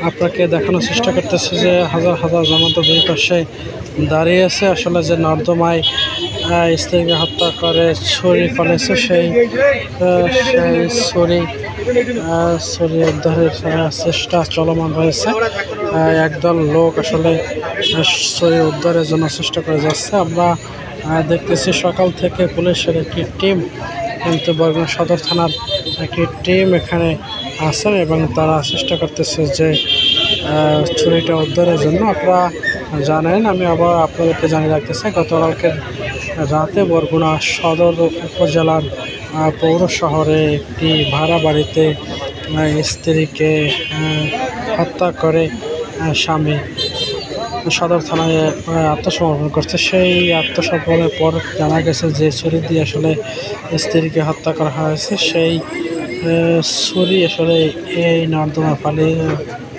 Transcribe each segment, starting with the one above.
আপনাকে দেখানোর চেষ্টা করতেছি যে হাজার হাজার জনতা দুই পাশে দাঁড়িয়ে আছে। আসলে যে নর্দমায় স্ত্রীকে হত্যা করে ছুরি ফেলেছে সেই ছুরি উদ্ধারের চেষ্টা চলমান রয়েছে। একদল লোক আসলে ছুরি উদ্ধারের জন্য চেষ্টা করে যাচ্ছে। আমরা দেখতেছি সকাল থেকে পুলিশের একটি টিম কিন্তু বরগুনা সদর থানার একটি টিম এখানে আছেন এবং তারা চেষ্টা করতেছে যে ছুরিটা উদ্ধারের জন্য। আপনারা জানেন, আমি আবার আপনাদেরকে জানিয়ে রাখতেছি, গতকালকে রাতে বরগুনা সদর উপজেলার পৌর শহরে একটি ভাড়া বাড়িতে স্ত্রীকে হত্যা করে স্বামী সদর থানায় আত্মসমর্পণ করছে। সেই আত্মসমর্পণের পর জানা গেছে যে ছুরি দিয়ে আসলে স্ত্রীকে হত্যা করা হয়েছে। সেই ছুরি আসলে এই নর্দমা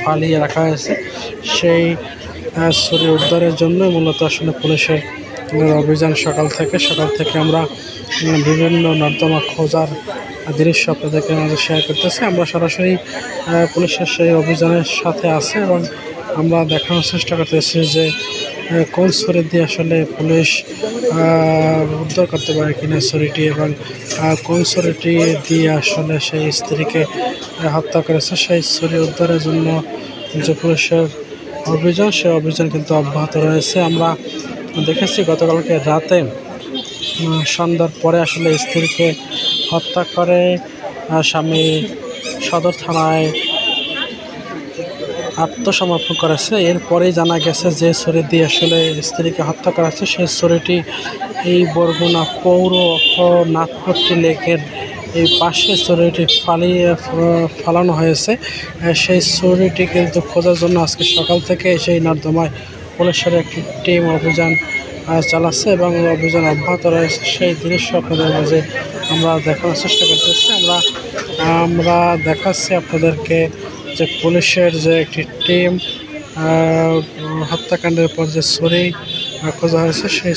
পালিয়ে রাখা হয়েছে। সেই ছুরি উদ্ধারের জন্য মূলত আসলে পুলিশের অভিযান সকাল থেকে আমরা বিভিন্ন নর্দমা খোঁজার দৃশ্য আপনাদেরকে আমাদের শেয়ার করতেছি। আমরা সরাসরি পুলিশের সেই অভিযানের সাথে আছে এবং আমরা দেখানোর চেষ্টা করতেছি যে কোন ছুরি দিয়ে আসলে পুলিশ উদ্ধার করতে পারে কিনা ছুরিটি, এবং কোন ছুরিটি দিয়ে আসলে সেই স্ত্রীকে হত্যা করেছে। সেই ছুরি উদ্ধারের জন্য যে পুলিশের অভিযান, সেই অভিযান কিন্তু অব্যাহত রয়েছে। আমরা দেখেছি গতকালকে রাতে সন্ধ্যার পরে আসলে স্ত্রীকে হত্যা করে স্বামী সদর থানায় আত্মসমর্পণ করেছে। এরপরেই জানা গেছে যে ছুরি দিয়ে আসলে স্ত্রীকে হত্যা করা হয়েছে সেই ছুরিটি এই বরগুনা পৌর ও নাথপট্টি লেকের এই পাশে ছুরিটি ফালানো হয়েছে। সেই ছুরিটি কিন্তু খোঁজার জন্য আজকে সকাল থেকে সেই নর্দমায় পুলিশের একটি টিম অভিযান চালাচ্ছে এবং অভিযান অব্যাহত রয়েছে। সেই দৃশ্য আপনাদের মাঝে আমরা দেখানোর চেষ্টা করতেছি। আমরা দেখাচ্ছি আপনাদেরকে যে পুলিশের যে একটি টিম হত্যাকাণ্ডের পর যে ছুরি খোঁজা হয়েছে সেই